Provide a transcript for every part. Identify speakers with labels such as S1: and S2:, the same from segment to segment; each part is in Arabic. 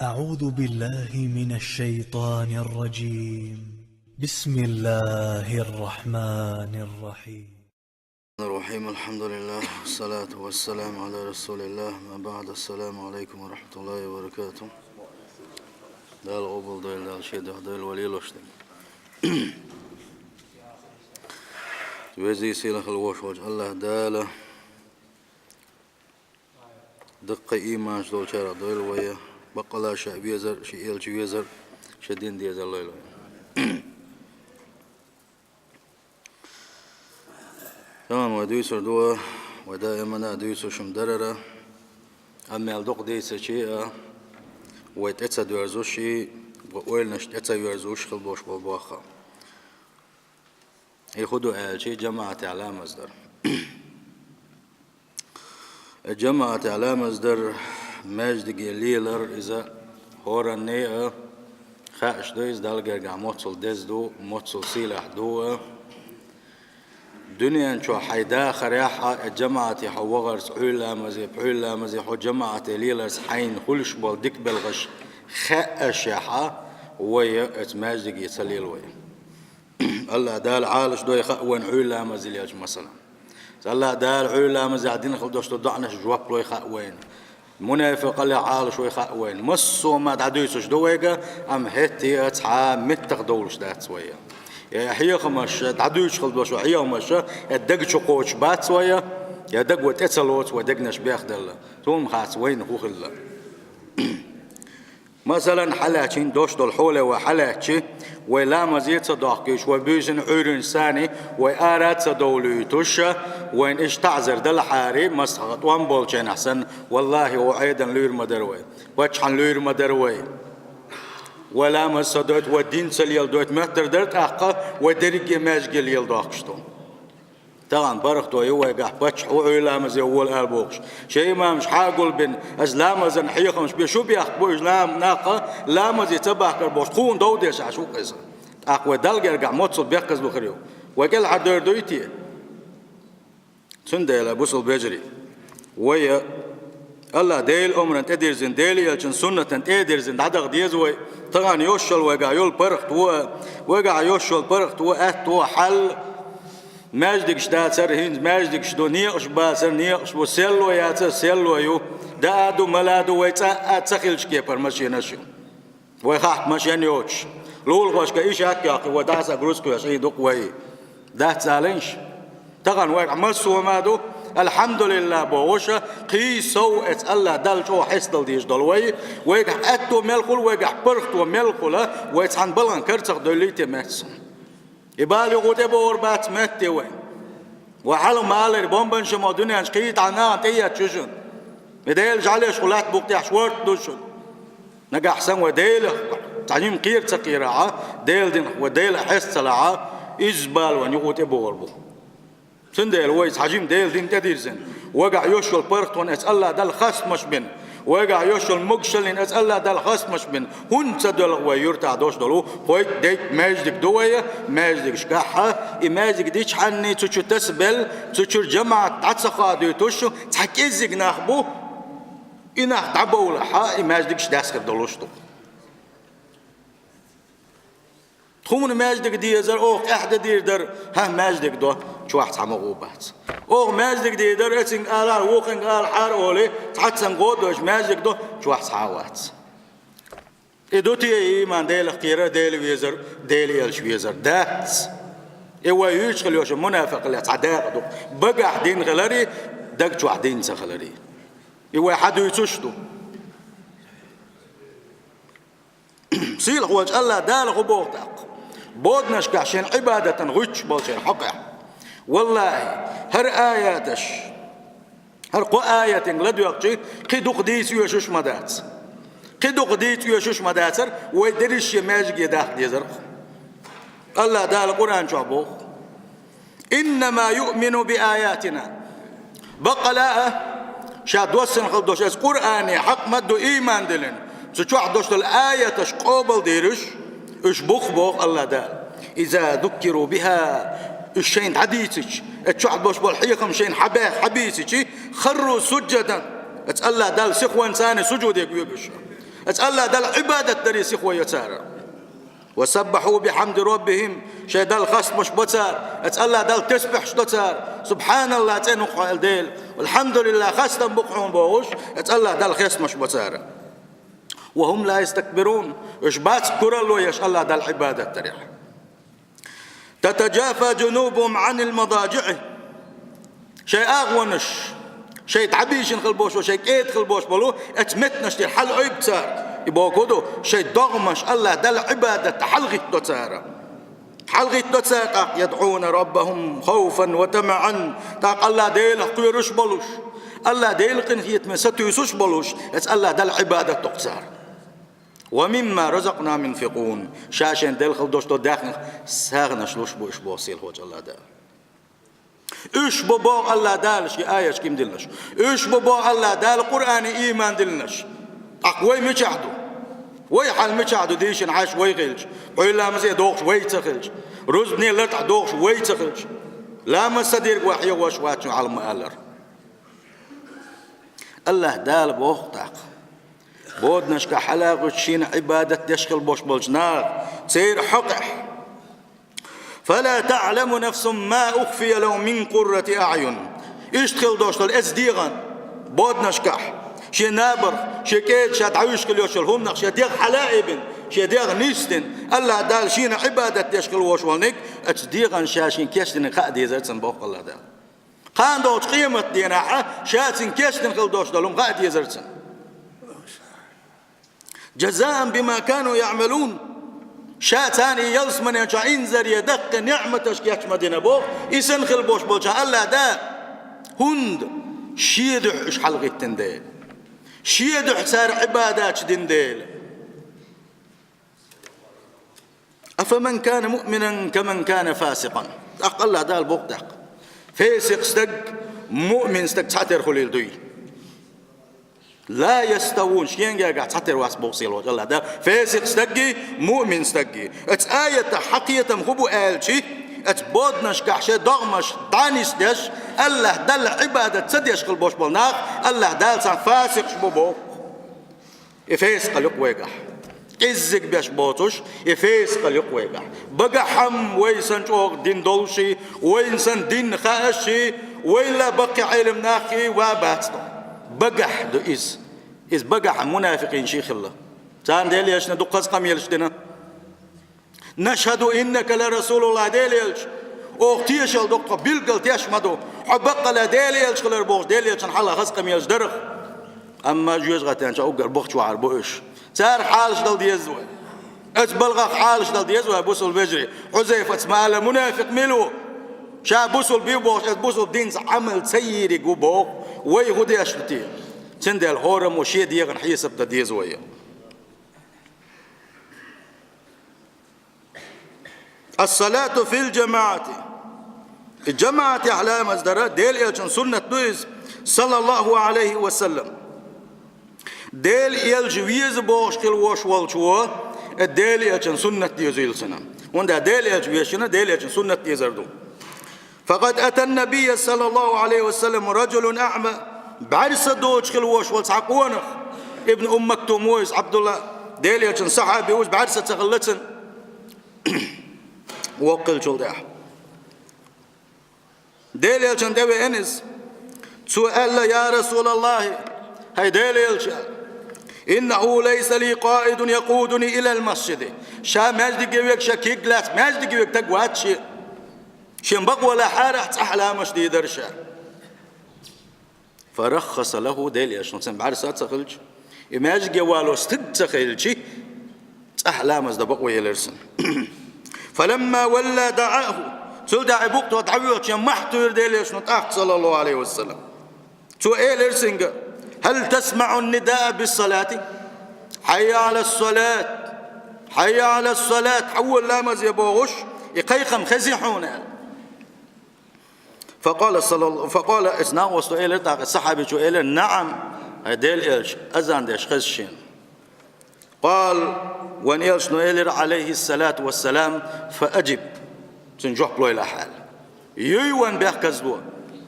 S1: أعوذ بالله من الشيطان الرجيم. بسم الله الرحمن الرحيم.
S2: الحمد لله والصلاة والسلام على رسول الله. ما بعد، السلام عليكم ورحمة الله وبركاته. دال قبل دال شيء دال ولي لوشتن توزي سيلخ الوش وجه الله داله دقة إيمان شلو شارع دال ويا بقلا شعبيزر شيل شويزر شدين ديزر ليلو تمام. وديسر دوا ودائما ديسر شمدررة أما الدق ديسر شيء ويتأتى دوارزوشي وقول نشتأتى يوارزوش خلبوش بالباخا يخدوا شيء جماعة إعلام مصدر جماعة إعلام مصدر ماجد جليلر إذا هورا نيئة خاش دويز دالجرجع موتصل ديز دو موتصل سيلح دو دنيا شو حيدا خريحة الجماعة حوغر سعولا مزي بحولا مزي حو جماعة ليلرس حين خلش بالدك بالغش خاشحة ويا اتماجد يسليل ويا الله دال عالش دوي خاوين عولا مزي ليش مثلا الله دال عولا مزي عدين خلدوش تضعنش جواب لوي خاوين منافق اللي عالش وي خاوين مصو ما تعديسش دويقة ام هتي اتحا متق دولش دات ويا يا حيا خمش تعديش خلدوش وحيا خمش الدق شقوش بات ويا يا دق وتسلوت ودقنش بياخدل توم خاص وين خوخ الله مثلا حلاتين دوش دول حولة وحلاتي ولا مزيد صداقيش وبيجن عير إنساني وآرات صدوليتوش وين إيش تعذر دل حاري مسخط وان بولشين أحسن والله وعيدا لير مدروي وجحن لير مدروي ولا مصدوت ودين سليل دوت مهتر درت أحقا ودريق ماجل يلداقشتو طبعا برختو يوه قح بتش وعلا مزي أول ألبوكش شيء ما مش حاقول بين أزلام زن حيخ مش بيشو بيحبو إزلام ناقة لا مزي تبع كربوش خون دوديش عشو قيسا أقوى دلقر قح موتصل بيقز بخريو وقال حدر دويتي سنده إلى بوصل بيجري ويا الله ديل أمرا تدير زين ديل يلشن سنة تدير زين عدق ديزوي طبعا يوشل وقع يول برخت وقع يوشل برخت وأهت وحل ماجدك شدات سرهين ماجدك شدو نيقش باسر نيقش بسلو ياتر سلو يو دادو ملادو ويتا اتسخيلش كيبر ماشي نشو ويخاق ماشي نيوش لول غوش كايش هكياقي وداسا قروسكو يشعي دوق وي دات سالنش تغن ويقع مسو ومادو الحمد لله بوغوشا قيسو اتسألا دالشو حسدل ديش دلوي ويقع اتو ملخول ويقع برختو ملخولا ويتحن بلغن كرتخ دوليتي مهتسن يبالي غوتي بور بات متي وين وحلو مالر بومبن شما دنيا شقيت عنا تيا تشجن يديل جعلي شغلات بوقتي حشورت دوشن نجا حسن وديل تعليم قير تقيرعة ديل دين وديل حس سلعة إزبال وني غوتي بور بو سنديل ويس حجيم ديل دين تديرزن وقع يوشل برخت ونسأل دل خاص مش بن ويقع يوشل مقشل نسأل دل خاص مش بن هون تدل ويرتع دوش دلو فويت ديك ماجدك دوية ماجدك شكاحة ماجدك ديش حني تشو تسبل تشو جماعة تعتصخا ديتوشو تحكيزك ناخبو إناخ تعبو لحا ماجدك شداسك دلوشتو تخومن ماجدك ديزر اوه احدى دير در ها ماجدك دو شو واحد عمغوبات اوه ماجدك دير اتسن قال ووخن قال حار اولي تحتسن قودوش ماجدك دو شو واحد حاوات ادوتي ايمان ديل اختيرا ديل ويزر ديل يلش ويزر دات ايوا يشغل يوش منافق اللي تعداق دو بقى دين غلري دق شو واحدين سخلري ايوا حد يتشتو سيل هو الله دال غبوطك بودناش كعشان عبادة غش بالشين حقه والله هر آياتش هر قو آيات لدو يقشي قدو قديس يشوش مدات قدو قديس يشوش مداتر ويدرش يماجق يداخ ديزر الله دال القرآن شعبوه إنما يؤمن بآياتنا بقلاء شاد وسن خلدوش اس قرآني حق مدو إيمان دلن سوچو دوش الآية تشقوبل ديرش اش بوخ الله دال إذا ذكروا بها الشين حديثك اتشعب باش بالحيقم شين حبيثك خروا سجدا اتسأل دال سخوان ثاني سجود يقويقش أتألا دل عبادة دريس إخوة تارا وسبحوا بحمد ربهم شيء دل خص مش بتار أتألا دل تسبح شتار سبحان الله تنقع الديل والحمد لله خص بقعون بوش أتألا دل خص مش بتار وهم لا يستكبرون إيش بات كرلو يش الله دل عبادة تريح تتجافى جنوبهم عن المضاجع شيء أغونش شيء تعبيش نخلبوش وشيء كيد خلبوش بلو اتمتنش دي حل عيب تار يبقى كدو شيء ضغمش الله دل عبادة حلغي التوتار حلغي التوتار يدعون ربهم خوفا وطمعا تاق الله ديل قيرش بلوش الله ديل قنخيت من ستيسوش بلوش الله دل عبادة تقصار ومما رزقنا منفقون شاشن دل خلدوش تو داخل ساغنش لوش بو اشبوصيل هوج الله دال ايش بابا الله دال شي آيش كيم دلنش ايش بابا الله دال قرآن ايمان دلنش اقوي مچعدو وي حال مچعدو ديشن عاش وي غيلش ويلا مزي دوغش وي تخلش روز بني لطع دوغش وي تخلش لا مصدير وحي وشواتو على المقالر الله دال بوختاق بودنش كحلاق وشين عبادة يشكل بوش بلجنار تسير حقح فلا تعلم نفس ما أخفي له من قرة أعين يشتغل دوشتل ازديغان بودنش كح شي نابر شي كيد شي تعويش كل يوشل هم نقش يديغ حلائبن شي يديغ نيستن الله دال شين عبادة يشكل وش والنك ازديغان شاشين كيشتن قاعد يزرتن بوق الله دال قان دوش قيمة ديناحة شاتن كيشتن خل دوشتلهم قاعد يزرتن جزاء بما كانوا يعملون شاتاني يلس من ينشا انزر يدق نعمتش كيش مدينة بو يسن خلبوش بوشا الله دا هند شيدح اش حلقة تنديل شيدح سار عبادات دنديل أفمن كان مؤمنا كمن كان فاسقا أقل الله دا البوقتق فاسق استق مؤمن استق تعتر خليل دوي لا يستوون شين قاعد تعتر واس بوصيل وجه الله ده فاسق استقي مؤمن استقي ات آية حقية مخبو آلشي ات بودنش كحشة ضغمش دانيس دش الله دل عبادة تسديش قلبوش بالناق الله دل سان فاسق شبوبو يفاسق اليقويقح إزق بيش بوتوش يفاسق اليقويقح بقى حم ويسن شوق دين دولشي وينسن دين خاشي ويلا بقي علم ناخي وباتستو بقح دو إز بقح منافقين شيخ الله تان ديل يش ندقز قم يلشتنا نشهد إنك لرسول الله ديل يلش أختيش الدقة بيلقل تيشمدو حبق لا ديل يلش خلر بوش ديل يلش نحلا خز قم يلش درخ أما جوز غتان شا أقر بوخ شوار بوش سار حالش دل ديزوه اتبلغ حالش دل ديزوه بوصل بجري حذيفة اسمها منافق ملو شا بوصل بيبوش بوصل دين عمل سيري قبوق وي غدي أشتي تندي الهورم وشي ديغن حيسب تديزوه الصلاة في الجماعة على مصدر ديل يلجن سنة دويز صلى الله عليه وسلم ديل يلج ويز بوش كل وش والشوا الديل يلجن سنة ديزيل سنة وندا ديل يلج ويشنا ديل يلجن سنة ديزردو فقد أتى النبي صلى الله عليه وسلم رجل أعمى بعرس دوش كل وش والسعقونه ابن مكتوم ويز عبد الله ديل يلجن صحابي ويز بعرس تغلتن وقل جلدح ديل يلجن دوي أنس سؤال يا رسول الله هاي ديل يلجن إنه ليس لي قائد يقودني إلى المسجد شا مجد جويك شكيك لاس مجد جويك تقوات شيء شنبق ولا حارح تحلى مشدي درشا فرخص له ديل يلجن سن بعرسات تخلج مجد جوالو استدخلجي تحلى مزدبق ويلرسن فلما ولى دعاه سلدع بوقت وتعويض شمحته ديل يلجن صلى الله عليه وسلم سؤال إرسنج هل تسمع النداء بالصلاة حي على الصلاة حي على الصلاة حول لامز يبوغش يقيقم خزيحونا فقال إسناء وسؤال الصحابي سؤال نعم ديل إلش أذان ديش خزشين قال وان إلش نويل عليه الصلاة والسلام فأجب سنجوح بلو إلى حال يوان بيحكزدوا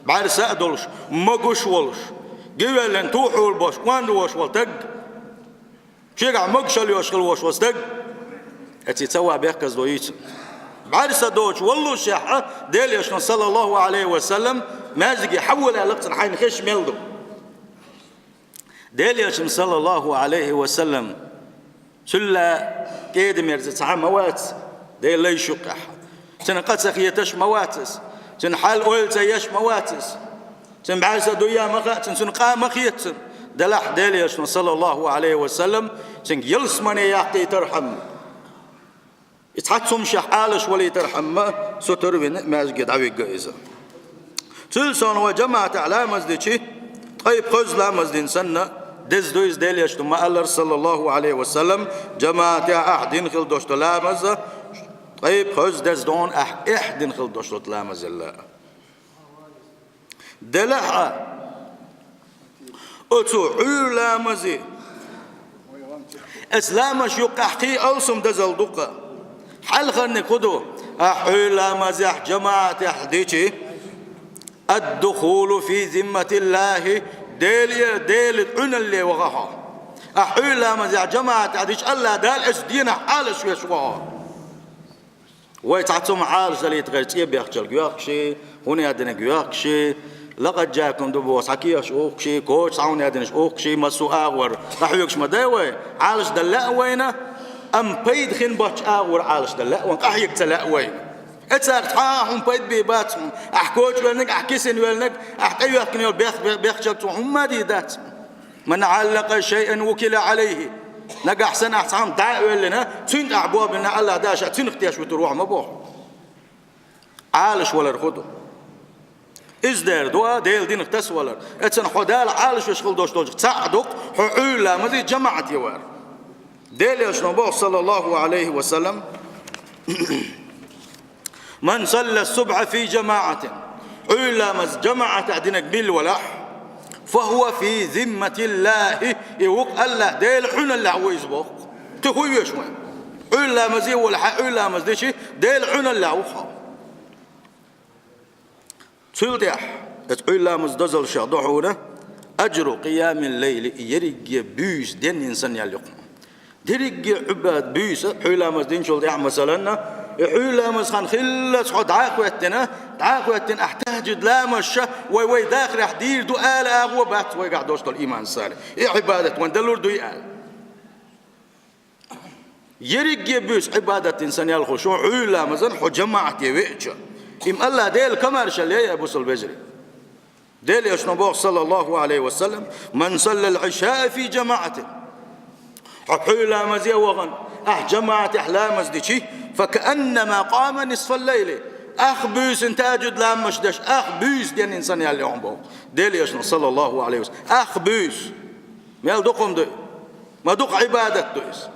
S2: بعد سأدولش مقوش ولش جيل لن توحول باش كواندو واش والتق شيء مقشل يشغل وش وصدق أتيتوا بيحكز دويت بعرس دوش والله شيحة ديل يشنا صلى الله عليه وسلم ما زق يحول على لقطة حين خش ميلدو ديل يشنا صلى الله عليه وسلم سلا كيد مرزت عام موات ديل لا يشقح سن قد سخيتش مواتس سن حال أول سيش مواتس سن بعرس دويا مخا سن قام مخيت دلح ديل يشنا صلى الله عليه وسلم سن يلسمني يعطي ترحم يتحطم شحالش ولا يترحم ستر بين ما زقد عوي جائزة تلسون وجماعة على مزدشي طيب خذ لا مزدين سنة دز دويز ديل يشتم الله صلى الله عليه وسلم جماعة أحد خل دوشت لا مزة طيب خذ دز دون أحد خل دوشت لا مزة لا دلها أتو علا مزي إسلام شيوق أحكي أوسم دزل دقة حل خلني خدو أحيلا مزح جماعة أحديتي الدخول في ذمة الله ديل عن اللي وغاها أحيلا مزح جماعة أحديتي الله دال أسدينا حال شوي شوها ويتعطم حال زلي تغيرت بيخجل جواكشي هوني أدنى جواكشي لقد جاكم دبوس حكيش أوكشي كوش عوني أدنش أوكشي مسو أغور رحيوكش مداوي عالش دلاء وينه أم بيد خن باتش أغور عالش دلاء وان أحيك تلاء وين أتساقط حاهم بيد بيباتهم أحكوش ولنك أحكيسن ولنك أحكيو أحكني بيخجلتو هم ديدات من علق شيئا وكل عليه نقع أحسن أحسن داء ولنا تنت أعبواب لنا الله داشا تنختيش وتروح مبوح عالش ولا رخدو إزدار دوا ديل دين اختس ولا أتسن حدال عالش وشغل دوش تصعدق حعولا مذي جماعة يوار ديل يشنبوه صلى الله عليه وسلم من صلى الصبح في جماعة علا مز جماعة عدنك بالولاح فهو في ذمة الله يوق الله ديل حن الله هو يزبوق تخوي شوين علا مزي ولا علا مز ديشي ديل حن الله وخا تلتح علا مز دزل شهدوحونا أجر قيام الليل يرق بيس دين إنسان يلقم درج عباد بيس حيلا مزدين شول يا مثلا حيلا مزخن خلص حد عاقوتنا احتاج لا مش وي داخل احدير دو آل اغو بات وي قاعد دوست الايمان الصالح اي عباده وان دلور دو يال يرج بيس عباده انسان الخشوع حيلا مزن حو جماعه يويتش ام الله ديل كمارش اللي يا ابو البجري ديل يشنبوه صلى الله عليه وسلم من صلى العشاء في جماعه حيلا مزي وغن جماعة أحلام مزدشي فكأنما قام نصف الليل بيس انتاجد لا مشدش بيس دين إنسان يالي عمبو ديل يشنا صلى الله عليه وسلم بيس ميال دقم دي ما دق عبادة دويس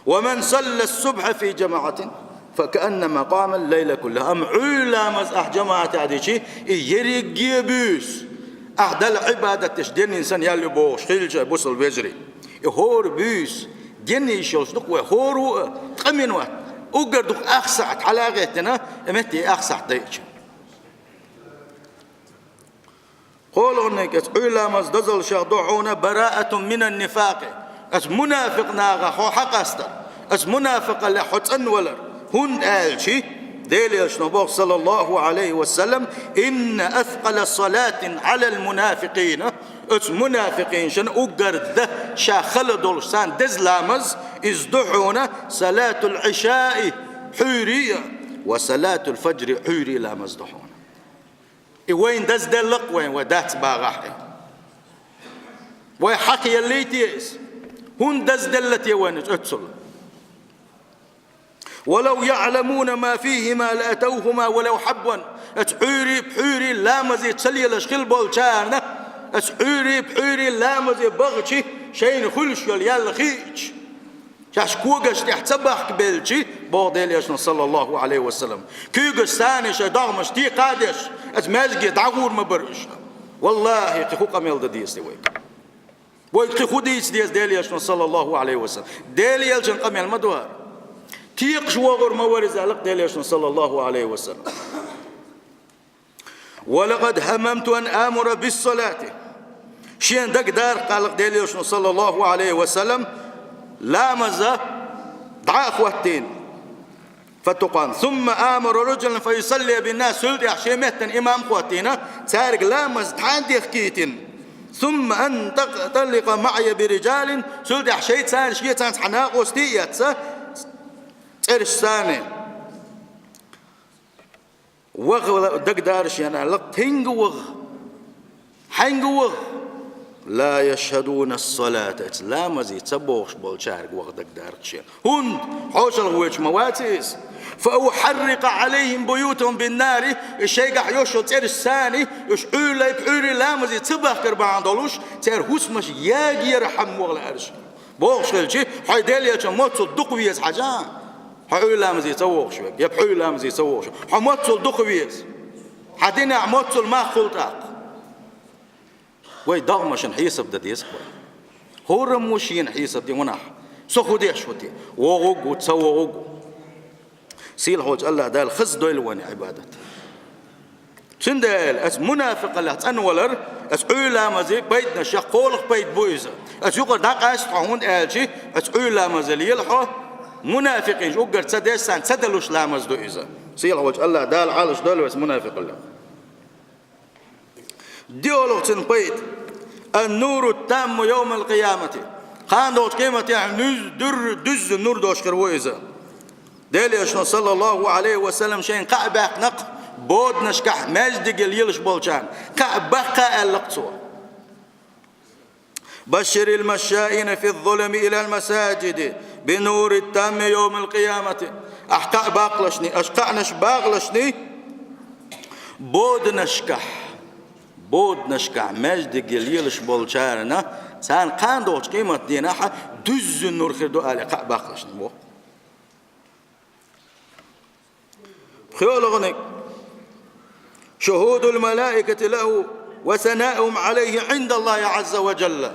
S2: ومن صلى الصبح في جماعة فكأنما قام الليل كله عيلا مز جماعة عديشي يرقي بيس دل عبادة تشدين إنسان يالي بوش خيلجة بوصل بجري هور بيس جني شلصدق وهورو تقمنوا وقردق أخسعت على غيتنا متى أخسعت ديش قولوا إنك علا مزدزل شهدوعون براءة من النفاق منافق ناغا خو حق أستر منافق اللي حتن ولر هن آلشي ديل يشنبوه صلى الله عليه وسلم إن أثقل صلاة على المنافقين منافقين شن أقرد شاخل دولسان دزلامز ازدحونا صلاة العشاء حورية وصلاة الفجر حوري لا مزدحونا وين دز دلق وين ودات باغاحي ويحكي اللي تيس هن دز دلتي وين اتسل ولو يعلمون ما فيهما لأتوهما ولو حبوا اتحوري بحوري لا مزي تسلي لشخل بولشانا اتحوري بحوري لا مزي بغشي شين خلش يلا خيش شاش كوغش تحتبح قبلشي بوديل يشن صلى الله عليه وسلم كوغش ثاني شدغمش تي قادش اتمازقي دعور مبرش والله يقخو قميل ديس دي ويقخو ديس ديل يشن صلى الله عليه وسلم ديل يلجن قميل مدوار تيقش وغر مورز علق ديل يشن صلى الله عليه وسلم ولقد هممت أن آمر بالصلاة شين دق دار قالق ديل يشن صلى الله عليه وسلم لامزة دعا أخواتين فتقام ثم آمر رجلا فيصلي بالناس سلد يحشيمة إمام خواتينا تارك لامز تعندي خكيتين ثم أن تطلق معي برجال سلد يحشيت سان شيت سان حناق وستيات ترش ساني وغ دق دارش يعني لق هنجوغ حنجوغ لا يشهدون الصلاة لا مزيد تبوش بالشارق وغدك دارك هند حوش الغويش مواتيس فأحرق عليهم بيوتهم بالنار الشيء يوشو تير الثاني يشعول بحوري لا مزيد تبخ كربان دولوش تير هسمش ياجي يرحم وغلا أرش بوغش الشيء حي ديليا موت صدق ويز حاجان حي لا مزيد تبوش يبحوي لا مزيد تبوش حموت صدق ويز حدينا عموت ما خلطاق وي دغمش نحيسب دا ديس هو رموشي نحيسب دي ونح سخو ديش ودي وغوغ وتسوى غوغ سيل حوج الله دال خز دويل واني عبادة سندال اس منافق الله تنولر اس عولا مزيك بيتنا شقولق بيت بويزة اس يقر داقاش طعون آلشي اس عولا مزيل يلحو منافقين يقر تسديش سان تسدلوش لامز دويزة سيل حوج الله دال عالش دول بس منافق الله ديولوغ تنبيت النور التام يوم القيامة خان دوش قيمة يعني دز النور دوش كرويزة ديلي اشنا صلى الله عليه وسلم شين قعباق نق بود نشكح مجد قليلش بولشان قعباق اللقصوة بشر المشائين في الظلم إلى المساجد بنور التام يوم القيامة أحقا باقلشني أشقع نشباقلشني بود نشكح بود نشكع مجد قليلش بولشارنا سان قاندوش قيمة ديناحة دز النور خردو آلي قعباقلش نبو خيولغنك شهود الملائكة له وثناؤهم عليه عند الله عز وجل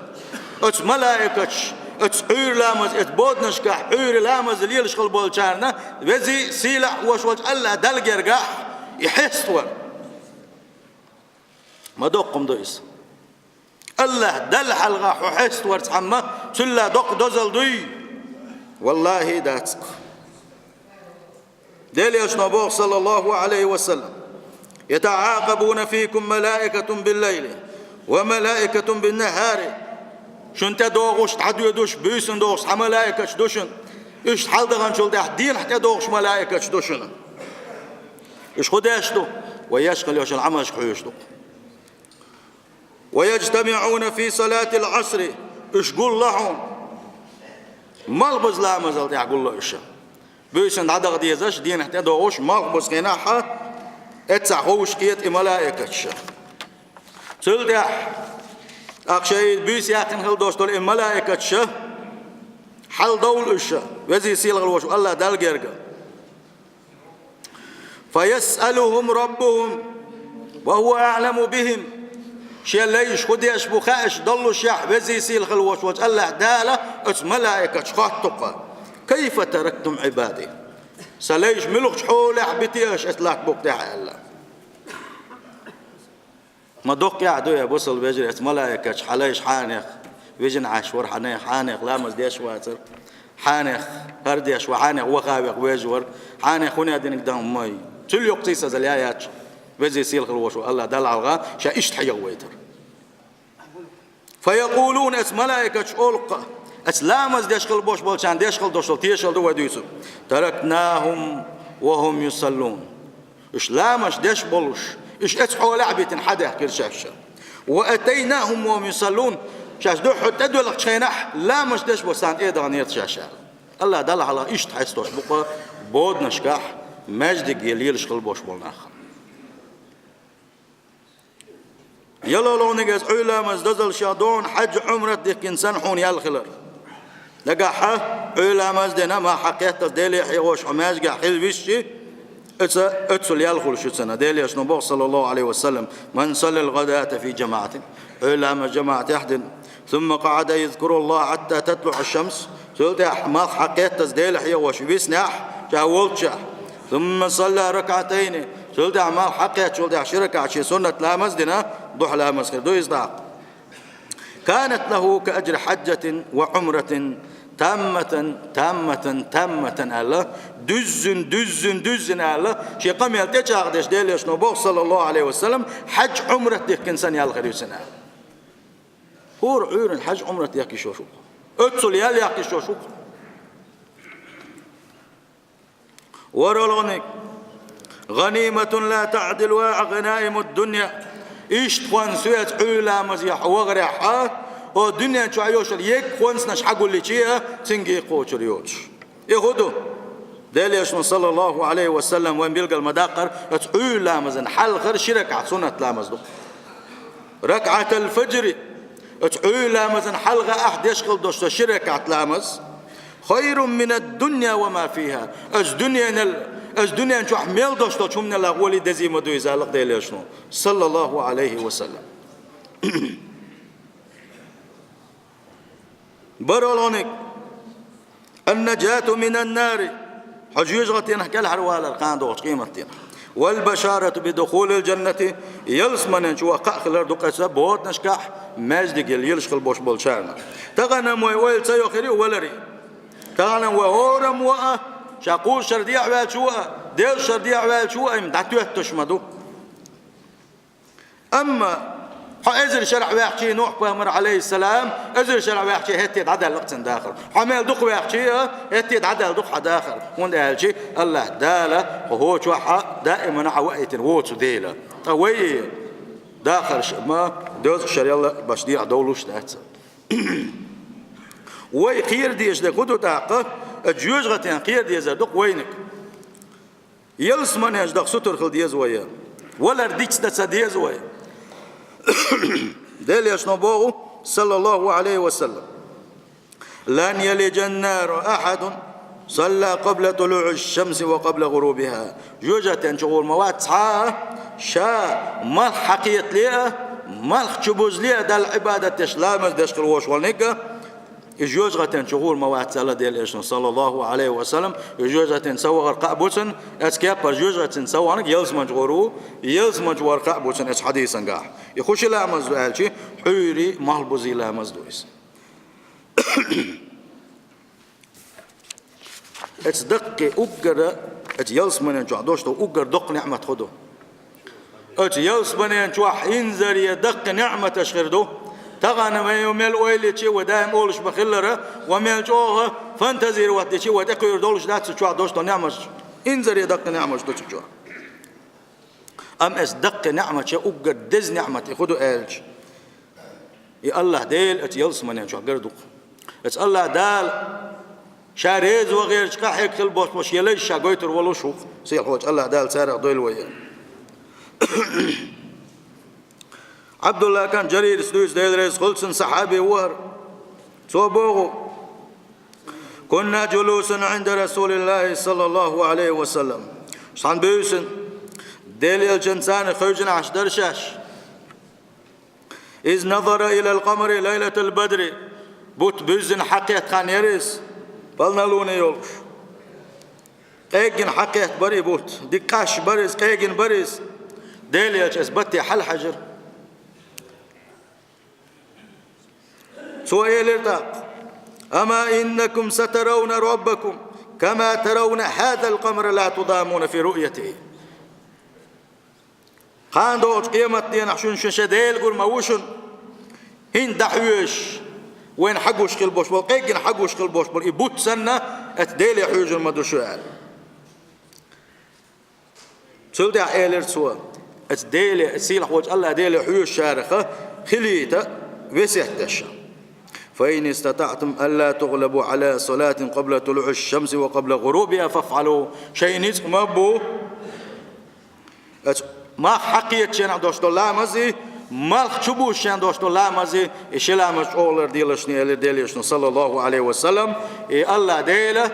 S2: اتس ملائكتش اتس حير لامز ات بود نشكع حير لامز ليلش خل بولشارنا وزي سيلح وشوش الله دلقرقاح يحسور ما دوقم دويس الله دل حلقة حست ورتحمى سلا دوق دوزل دوي والله داتك ديلي اشنبوه صلى الله عليه وسلم يتعاقبون فيكم ملائكة بالليل وملائكة بالنهار شنت دوغش تعدو يدوش بيسن دوغش ملائكة دوشن ايش حالدغن شول ده دين حتى دوغش ملائكة دوشن ايش خداش دو ويشغل يوش العمش حيوش دو ويجتمعون في صلاة العصر ايش قول لهم مالبز لا مازال يقول له ايش بيسن عدغ ديزاش دين حتى دوغش مالبز خناحة اتسعوش كيت ملائكة تلدح أكشي بيس ياتن هل دوش دول ملائكة حل دول إيش وزي سيلغ الوش الله دال جرجا فيسألهم ربهم وهو أعلم بهم شيء ليش خديش بخاش ضلوا شح وزي سيلغ الوش الله دالة اس ملائكة خاطقة كيف تركتم عبادي سليش ملوش حول حبتيش اتلاك بوقتها الله ما دوق يعدو يا بوصل بيجري ملائكة حلايش حانخ ويجن عاشور حانخ لامز ديش واتر حانخ هرديش وحانخ وخابق ويجور حانخ هنا دينك دهم مي كل يقتيس زليايات وزي سيل الوشو الله دل على شا إيش تحيا ويتر فيقولون اس ملائكة ألقى اس لامز ديش خل بوش بولشان ديش خل دوشل تيشل دو وديسو تركناهم وهم يصلون ايش لامش ديش بولش إيش أتحوا لعبة حدا كرشاشة وأتيناهم وهم يصلون شاش دو حتى دو لك شينح لا مش دش بوسان إيه دغنير شاشة الله دل على إيش تحسوش بقى بود نشكح مجد يليل شغل بوش بولناخ يلا لو نجز علا مزدزل شادون حج عمرة ديك إنسان حون يالخلر لقاحة علا مزدنا ما حقيقة ديلي حيوش حماج قاح حل بيشي اتسل يالخل شو سنة ديلي اشنبوه صلى الله عليه وسلم من صلى الغداة في جماعة علم جماعة يحدن ثم قعد يذكر الله حتى تطلع الشمس سلت ما حقيت تزديل حيوش بيسنح جاولتش ثم صلى ركعتين سلت ما حقيت سلت شركة شي سنة لا مسدنا ضح لا مسكر دو يصدق كانت له كأجر حجة وعمرة تامة تامة تامة الله دزن الله شي قام يلتج عقدش ديلش نبوغ صلى الله عليه وسلم حج عمرة ديك إنسان يالغر يسنع هور عور الحج عمرة ياكي شوشوق اتسل ياكي شوشوق ورولونك غنيمة لا تعدل غنائم الدنيا إيش تخوان سويت عولا مزيح وغريحة والدنيا شو عيوشل يك خوانس نش حقول اللي شيء تنجي قوتر يوش يهودو دليش صلى الله عليه وسلم وين بيلقى المداقر عولا مزن حل غير شرك عصونة لامزدو ركعة الفجر عولا مزن حلقة أحد يشغل دوشت شرك عتلامز خير من الدنيا وما فيها الدنيا نشوح ميل دوشتو شو من الأغولي دزي مدو يزالق ديليشنو صلى الله عليه وسلم برولونك النجاة من النار حجيج غتينا كل حروال القان دوش قيمتين والبشارة بدخول الجنة يلسمن شو قاخلر دقة بوت نشكح ماجدك يلشخل بوش بولشارنا تغنم ويل سيخري ولري تغنم وهورم وأ شاقول شرديع والشوء ديل شرديع والشوء مدعتوه تشمدو أما حازر شرع واحد نوح بامر عليه السلام ازر شرع واحد هتي عدل لقتن داخل حمل دق واحد هتي عدل دق داخل وند هالشي الله داله وهو شوحه دائما عوقت ووت ديله قوي داخل ما دوز شرع الله باش دي عدولوش دات وي خير ديش ده خدو تاقه الجوج غتين خير دي زردق وينك يلسمن هاج دق ستر خل ديز ويا ولا رديتش تسديز ويا دليش نبوغ صلى الله عليه وسلم لن يلج النار أحد صلى قبل طلوع الشمس وقبل غروبها جوجة شغول مواد شا مال حقيت ليه مال شبوز ليه دا العبادة تشلامز دشقل وش والنقة يجوزغة شغول مواد سالة ديليش صلى الله عليه وسلم يجوزغة سوى غرقاء بوسن اسكابر يجوزغة سوى عنك يلزمج غرو يلزمج ورقاء بوسن اس حديثا قاح يخش لا مزدو هالشي حيري مهلبوزي لا مزدو اس اتس دقي اقر ات يلزمن انجو عدوشتو اقر دق نعمة خدو ات يلزمن انجو حينزر يدق نعمة اشخردو تغنى ما يوميل ويلي شيء ودائم أولش بخلره وميل جوه فانتزير وقت شيء ودقي يردولش دات شو عدوش نعمش إنزر يدق نعمش دوش شو أم إس دق نعمة شيء أوجر دز نعمة يخدو ألج يا الله ديل أتيلس منين شو قردوق أت الله دال شاريز وغير شقح يكل بوش مش يليش شاقويتر ولو شوف سيل حوج الله دال سارق دويل ويا عبد الله كان جرير سدوس ديل رئيس خلصن صحابي ور صوبوغو كنا جلوسا عند رسول الله صلى الله عليه وسلم شان بيوسن ديل الجنسان خوجن عشدر شاش إذ نظر إلى القمر ليلة البدر بوت بيزن حقيت خان يريس بالنا لوني يولش ايجن حقيت بري بوت دكاش بريس ايجن بريس ديل يجسبتي حل حجر سؤال ارتاق أما إنكم سترون ربكم كما ترون هذا القمر لا تضامون في رؤيته خان دوش قيمة دين عشان شديل قول موشن هين دحوش وين حقوش خلبوش بول قيقن حقوش خلبوش بول يبوت سنة اتديل يحوج المدو شوال سلدع ايلر سوا اتديل اسيل حوج الله ديل يحوج شارخة خليته وسيحتش فإن استطعتم ألا تغلبوا على صلاة قبل طلوع الشمس وقبل غروبها فافعلوا شيء نسك مبو ما حقيت شيء عندوش الله مزي ما شبوش شيء عندوش الله مزي إيش لا مش أولر ديلشني أولر ديلشني صلى الله عليه وسلم الله ديله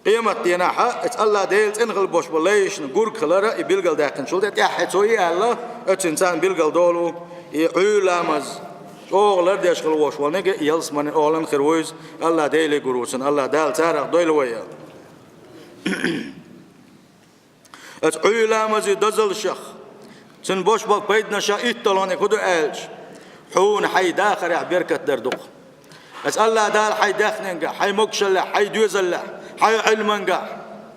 S2: قيمة ديناها الله ديل إنغل بوش بليش نقول كلارا يبيلقل داخل شو ده تحت سوي الله إنسان بيلقل دولو يعول مز أولر ديش خلوش ونجى يلس من أولن خروج الله ديله جروسن الله دال سارق دويل ويا علا مزي دزل شخ سن بوش بق بيدنا شا إتلاني كده ألش حون حي داخر يا بركة دردق بس الله دال حي داخننجا حي مكشلة حي دوزلة حي علمنجا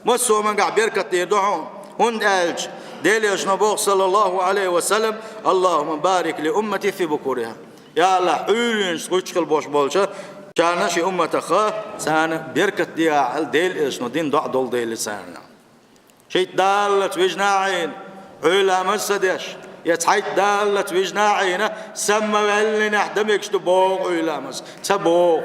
S2: مسو منجا بركة يدعون هند ألج ديلي أجنبوه صلى الله عليه وسلم اللهم بارك لأمتي في بكورها يا الله حولين سوتشكل بوش بولشة كان شي أمة خا سان بركة ديا ديل إشنو دين ضع دول ديل سان شيء دالت وجناعين علا مسدش يتحيت دالت وجناعين سما ولنا حدمكش تبوغ علا مس تبوغ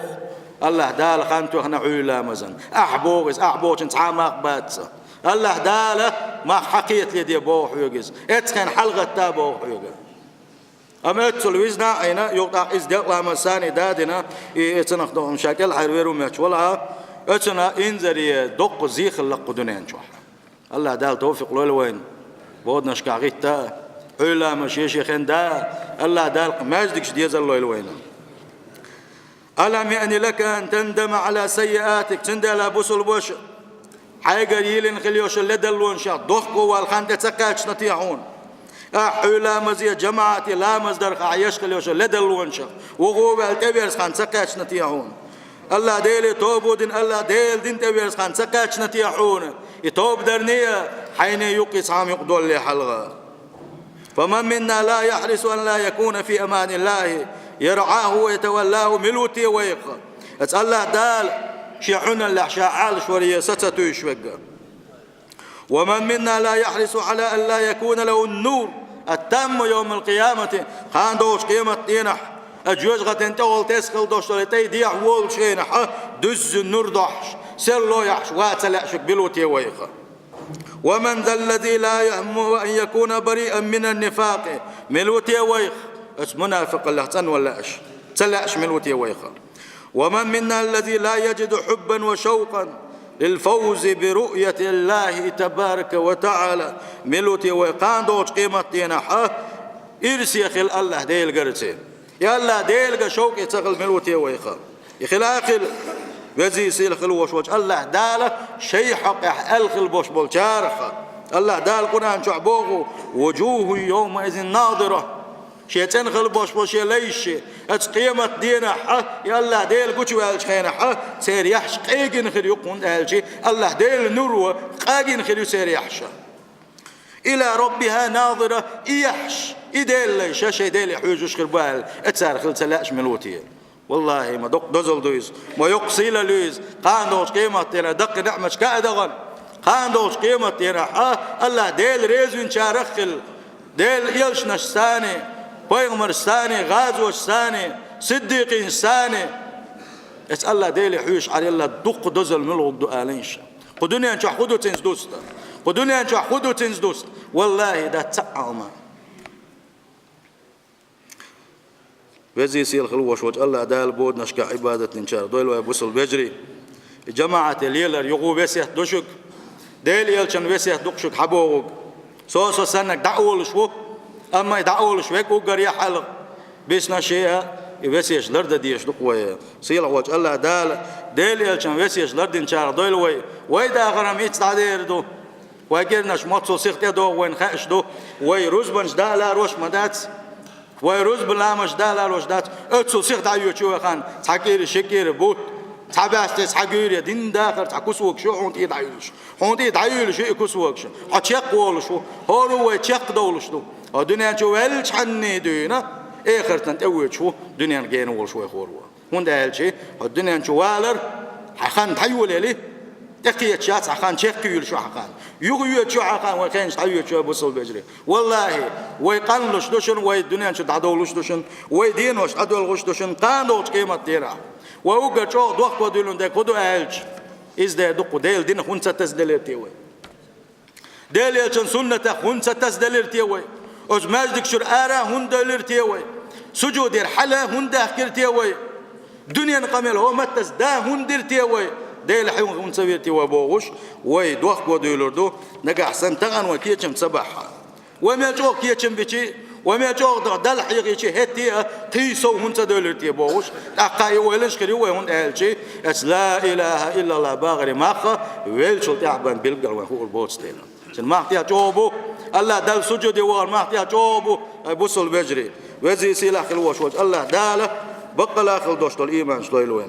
S2: الله دال خانتو احنا علا مزن أحبوغ أحبوغ انت عامق باتس الله دال ما حقيت لي دي بوغ يوجز اتخن حلقة تابوغ يوجز أما التلفزيون عينا يقطع إزدق لما ساني دادنا يتنخدم مشاكل حيرويرو ماتشولها أتنا إنزري دق زيخ اللقدونين شوح الله دال توفيق لولوين بودنا شكاغيتا علا مشي شيخين دا الله دال ماجدك شديز اللولوين ألم يأني لك أن تندم على سيئاتك تندل بوسل بوش حي قليل خليوش لدلون شا ضحكوا والخان تتكاش نتيعون أحولا مزية جماعتي لا مصدر خايش خليوش لدلون شا وغوب التبيرس خان تكاش نتيعون الله ديل توبو دين الله ديل دين تبيرس خان تكاش نتيعون يتوب درنية حين يقيس عام يقدول لي حلغة فمن منا لا يحرص أن لا يكون في أمان الله يرعاه ويتولاه ملوتي ويقى أسأل الله دال شيعون الله شاعال شورية ستتو يشوقا ومن منا لا يحرص على أن لا يكون له النور التام يوم القيامة خان دوش قيمة دينح أجوز غتن تول تسخل دوش تولتي ديح وول شينح دز النور دوحش سلو يحش واتلعشك بلوتي ويقى ومن ذا الذي لا يهم أن يكون بريئا من النفاق ملوتي ويق اس منافق الله تن ولا اش تلعش ملوتي ويقى ومن منا الذي لا يجد حبا وشوقا للفوز برؤية الله تبارك وتعالى ملوتي ويقان دوش قيمة دينا إرسي خل الله ديل قرتين يا الله ديل شوقي تغل ملوتي ويقى يخل آخل وزي سيل خل وش الله داله شي حق الخل بوش بولشارخ الله دال قرآن شعبوه وجوه يومئذ ناظرة شيتين خل بوش ليش قيمة دينا يا الله ديل قوتش والشخينا سير يحش قيقن خل يقون الشي الله ديل نور قاقن خل سير يحش إلى ربها ناظرة يحش إديل ليش شي ديل يحوجوش خربال اتسار خل تلاش ملوتي والله ما دق دزل دويز ما يقصيل لويز قاندوش قيمة دينا دق نعمش كأدغن قاندوش قيمة دينا الله ديل ريزوين شارخل ديل يلشنش ثاني بيغمر ثاني غازوش ثاني صديقين ثاني اسأل الله ديل يحوش على الله دق دزل ملو الدؤالينش قدوني أنشو حدو تنزدوست قدوني أنشو حدو تنزدوست والله ده تعالما وزي سيل خلوش وجه الله دال بود نشكا عبادة نشار دويل ويبوصل بجري جماعة الليلر يغو بسيح دوشك ديل يلشن بسيح دوشك حبوغ سوسو سنك دعول شو أما يدعول شوك وقر يحلق بيسنا شيئا يبسيش لرد ديش دقوية سيل وجه الله ديل يلشن بسيش لرد نشار دويل ويدا غرام يتعدير دو ويقرنش مطسو سيختي دو وين خاش دو ويروزبنش دالا روش مدات ويروز بلامش دالا روش دات اتسو سيخ دعيو شو خان تحكير شكير بوت تابعت تحكير دين داخل تحكسوك شو حونتي دعيولش حونتي دعيولش يكسوك شو حتشق والشو هو يتشق دولش دو الدنيا شو ولش حني دينا اخر تنتوي شو دنيا جين وول شو خوروا هون ده هالشيء الدنيا شو والر حخان تحيول لي تقية شات حخان شق يول شو حخان يغيو شو حخان وكان تحيول شو بوصل بجري والله ويقنلش دوشن والدنيا شو دعدولش دوشن ويدينوش عدولش دوشن قاندوش قيمة ديرا ووقع شو دوخ وديلون ده كدو أهلش إز ده دقو ديل دين خنسة تسدلير تيوي ديل يلشن سنة خنسة تسدلير تيوي أز ماجدك شر آرا هن دلير تيوي سجود الحلا هن داخر تيوي دنيا نقامل هو متس دا هن دير تيوي ديل حيون هن سوير تيوي بوغش وي دوخ وديلور دو نقع حسن تغن وكيتشم سبحها وما جوك كيتشم بيشي وما جوق دل حقيقي شيء هتيه تيسو هون تدلر تيبوش أقاي ولش كري وهون أهلشي أس لا إله إلا الله باغري ماخا ويلشل تعبان بيلقى وهو البوت ستينا سن ما احتيا جوبو الله دل سجود وار ما احتيا جوبو بوصل بجري وزي سيلا خلوش وج الله داله بقى لا خل دوشتول إيمان شلويلوين